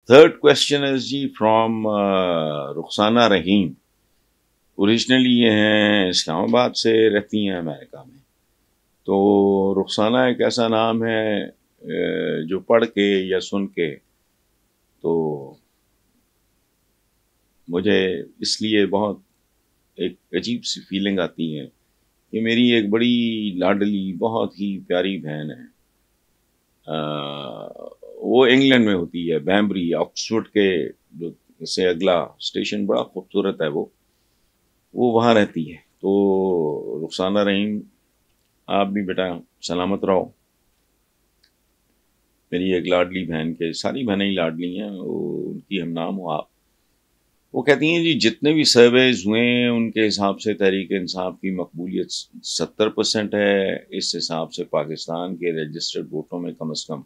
Third question is ji from Rukhsana Rahim. Originally ये हैं इस्लामाबाद से, रहती हैं अमेरिका में। तो रुखसाना एक ऐसा नाम है जो पढ़ के या सुन के तो मुझे इसलिए बहुत एक अजीब सी फीलिंग आती है कि मेरी एक बड़ी लाडली बहुत ही प्यारी बहन है। वो इंग्लैंड में होती है, बैम्बरी, ऑक्सफोर्ड के जो से अगला स्टेशन, बड़ा खूबसूरत है वो वहाँ रहती है। तो रुखसाना रहीम, आप भी बेटा सलामत रहो। मेरी एक लाडली बहन के, सारी बहनें ही लाडली हैं, उनकी हम नाम हो आप। वो कहती हैं जी जितने भी सर्वेज हुए हैं उनके हिसाब से तहरीक इंसाफ की मकबूलियत 70% है। इस हिसाब से पाकिस्तान के रजिस्टर्ड वोटों में कम से कम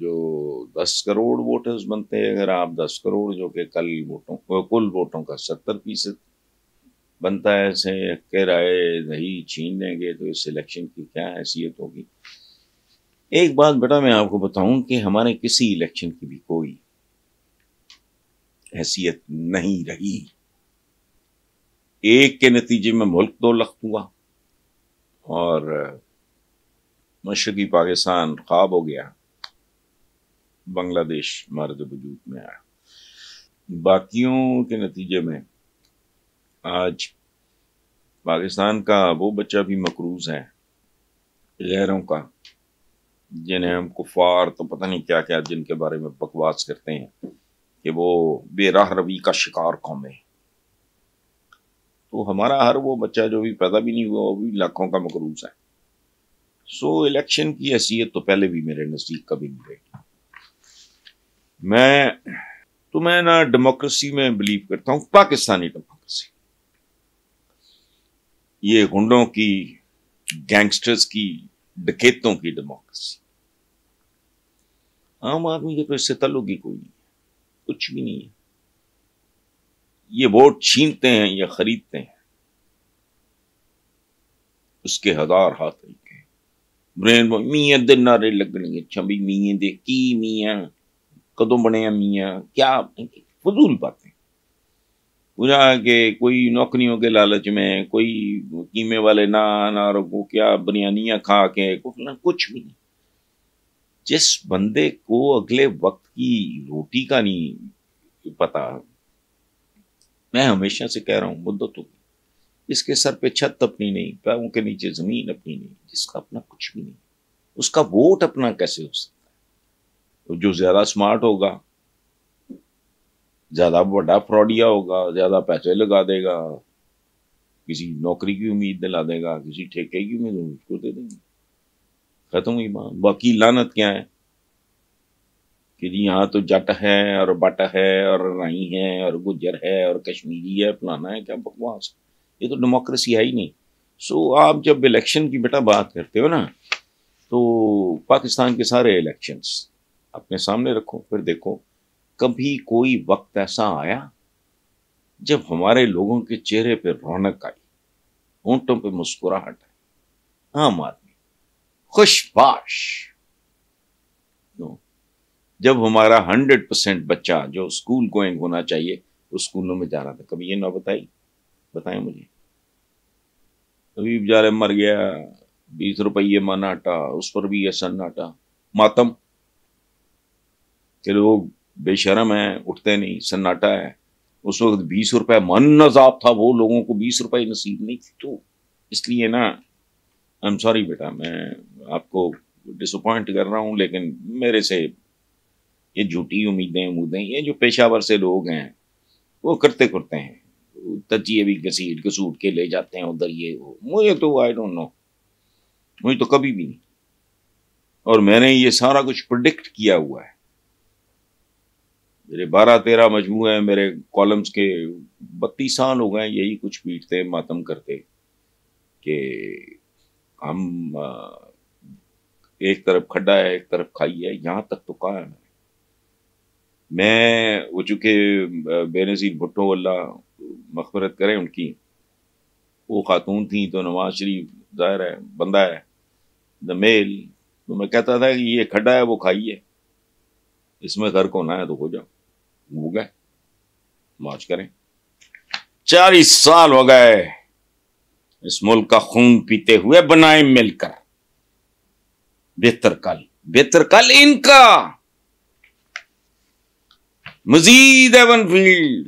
जो 10 करोड़ वोटर्स बनते हैं, अगर आप 10 करोड़ जो कि कुल वोटों का 70% बनता है, ऐसे कह राय दही छीन लेंगे तो इस इलेक्शन की क्या हैसियत होगी। एक बात बेटा मैं आपको बताऊं कि हमारे किसी इलेक्शन की भी कोई हैसियत नहीं रही। एक के नतीजे में मुल्क 2 लाख हुआ और मशरकी पाकिस्तान ख्वाब हो गया, बांग्लादेश मर्द वजूद में आया। बाकियों के नतीजे में आज पाकिस्तान का वो बच्चा भी मकरूज है गैरों का, जिन्हें हम कुफार तो पता नहीं क्या क्या जिनके बारे में बकवास करते हैं कि वो बेराह रवी का शिकार कौम है। तो हमारा हर वो बच्चा जो भी पैदा भी नहीं हुआ वो भी लाखों का मकरूज है। सो इलेक्शन की हैसियत तो पहले भी मेरे नजदीक कभी नहीं रही। मैं ना डेमोक्रेसी में बिलीव करता हूं, पाकिस्तानी डेमोक्रेसी, ये गुंडों की, गैंगस्टर्स की, डकैतों की डेमोक्रेसी। आम आदमी के तो इससे ताल्लुक ही कोई नहीं है, कुछ भी नहीं है। ये वोट छीनते हैं या खरीदते हैं, उसके हजार हाथ तरीके। ब्रेन मियाँ दिन नारे लगने, अच्छा भी मियाँ दे की मियाँ कदों बने मियाँ, क्या फजूल बातें। पूरा कि कोई नौकरियों के लालच में, कोई कीमे वाले नान को क्या बिरयानियां खा के कुछ भी नहीं। जिस बंदे को अगले वक्त की रोटी का नहीं पता, मैं हमेशा से कह रहा हूं मुद्दतों की, जिसके सर पे छत अपनी नहीं, पैरों के नीचे जमीन अपनी नहीं, जिसका अपना कुछ भी नहीं, उसका वोट अपना कैसे हो सकता है। तो जो ज्यादा स्मार्ट होगा, ज्यादा बड़ा फ्रॉडिया होगा, ज्यादा पैसे लगा देगा, किसी नौकरी की उम्मीद दिला देगा, किसी ठेके की उम्मीद उसको दे देंगे, खत्म हुई बात। बाकी लानत क्या है कि जी यहाँ तो जट है और बट है और राई है और गुज्जर है और कश्मीरी है, फलाना है, क्या बकवास। ये तो डेमोक्रेसी है ही नहीं। सो आप जब इलेक्शन की बेटा बात करते हो ना, तो पाकिस्तान के सारे इलेक्शंस अपने सामने रखो, फिर देखो कभी कोई वक्त ऐसा आया जब हमारे लोगों के चेहरे पे रौनक आई, होंठों पे मुस्कुराहट आई, आम आदमी खुशबाश। जब हमारा 100% बच्चा जो स्कूल गोइंग होना चाहिए उस स्कूलों में जा रहा था, कभी ये ना बताएं मुझे। कभी बेचारे मर गया, 20 रुपये मनाटा, उस पर भी ये सन्नाटा मातम कि लोग बेशरम है, उठते नहीं, सन्नाटा है। उस वक्त 20 रुपए मन नजाब था, वो लोगों को 20 रुपए नसीब नहीं थी। तो इसलिए ना, आई एम सॉरी बेटा, मैं आपको डिसअपॉइंट कर रहा हूं, लेकिन मेरे से ये झूठी उम्मीदें ये जो पेशावर से लोग हैं वो करते हैं, तजिए भी घसीट घसूट के ले जाते हैं उधर, ये वो। मुझे तो आई डोंट नो, मुझे तो कभी भी नहीं। और मैंने ये सारा कुछ प्रिडिक्ट किया हुआ है। मेरे 12-13 मजमूए हैं, मेरे कॉलम्स के 32 साल हो गए यही कुछ पीटते मातम करते कि हम एक तरफ खड्डा है एक तरफ खाई है, यहां तक तो कहा है। मैं वो चूंकि बेनजीर भुट्टो अल्लाह मग़फ़िरत करें उनकी, वो खातून थी तो नवाज शरीफ जाहिर है बंदा है द मेल, तो मैं कहता था कि ये खड्डा है वो खाइए। इसमें गर्क होना है तो हो जाओ, हो गए, मौज करें। 40 साल हो गए इस मुल्क का खून पीते हुए, बनाए मिलकर बेहतर कल इनका। मजीद एवन फील्ड,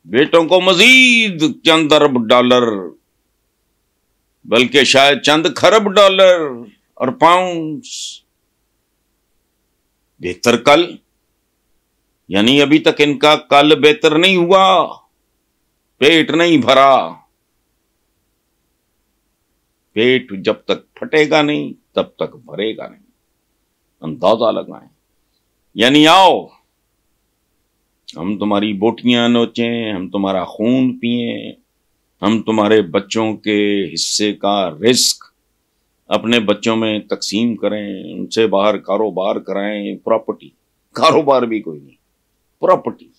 बेटों को मजीद चंद अरब डॉलर, बल्कि शायद चंद खरब डॉलर और पाउंड्स। बेहतर कल यानी अभी तक इनका कल बेहतर नहीं हुआ, पेट नहीं भरा। पेट जब तक फटेगा नहीं तब तक भरेगा नहीं, अंदाजा लगाएं। यानी आओ हम तुम्हारी बोटियां नोचें, हम तुम्हारा खून पिएं, हम तुम्हारे बच्चों के हिस्से का रिस्क अपने बच्चों में तकसीम करें, उनसे बाहर कारोबार कराएं। प्रॉपर्टी, कारोबार भी कोई नहीं, प्रॉपर्टी।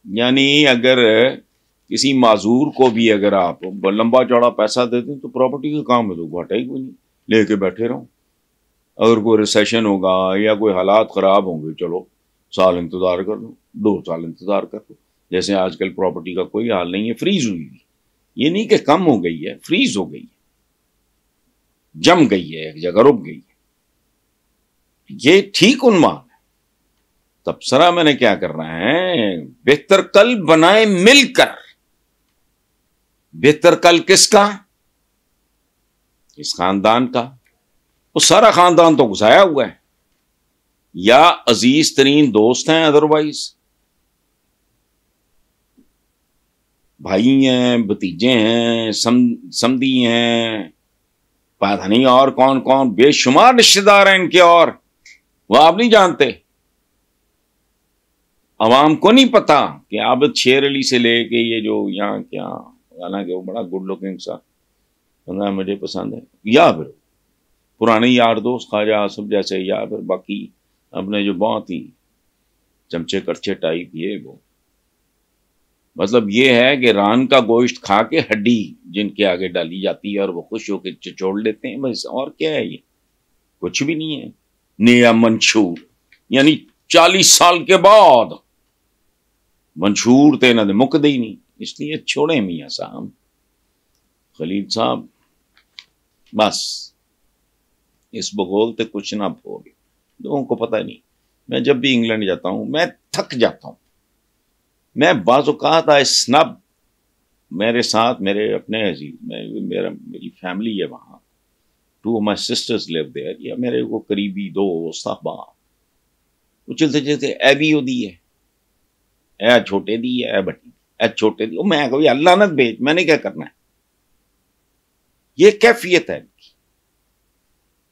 यानी अगर किसी माजूर को भी अगर आप लंबा चौड़ा पैसा देते हैं तो प्रॉपर्टी का काम है, तो घाटा ही कोई नहीं, लेके बैठे रहो। अगर कोई रिसेशन होगा या कोई हालात खराब होंगे, चलो साल इंतजार कर लो, 2 साल इंतजार कर लो। जैसे आजकल प्रॉपर्टी का कोई हाल नहीं है, फ्रीज हुई हुई। ये नहीं कि कम हो गई है, फ्रीज हो गई है, जम गई है, एक जगह रुक गई है। ये ठीक उन्माद है। तबसरा मैंने क्या करना है, बेहतर कल बनाए मिलकर। बेहतर कल किसका? इस खानदान का। वो सारा खानदान तो घुसाया हुआ है, या अजीज तरीन दोस्त हैं, अदरवाइज भाई हैं, भतीजे हैं, समधी हैं, पता नहीं और कौन कौन, बेशुमार रिश्तेदार हैं इनके, और वो आप नहीं जानते। अवाम को नहीं पता कि आबिद शेर अली से लेके ये जो यहाँ क्या, हालांकि वो बड़ा गुड लुकिंग सा बंदा मुझे पसंद है, या फिर पुराने यार दोस्त ख्वाजा आसिफ जैसे, या फिर बाकी अपने जो बहुत ही चमचे करचे टाइप, ये वो मतलब ये है कि रान का गोश्त खा के हड्डी जिनके आगे डाली जाती है और वो खुश होकर चिचोड़ लेते हैं, बस। और क्या है, ये कुछ भी नहीं है। नया मंशूर यानी 40 साल के बाद मंशूर ते ना मुकदे ही नहीं, इसलिए छोड़े मियाँ साहब, खलील साहब, बस इस भूगोल ते कुछ ना भूल। लोगों को पता नहीं, मैं जब भी इंग्लैंड जाता हूं मैं थक जाता हूं। मैं बाज़ औक़ात स्नब, मेरे साथ मेरे अपने अजीज, मेरी फैमिली है वहां, 2 of my sisters live there, या मेरे को करीबी दोस्त साहबा, वो चलते चलते ए भी होती है, ए छोटे दी है, ए बटी, ए छोटे दी। मैं कभी अल्लाह न भेज, मैंने क्या करना है। ये कैफियत है।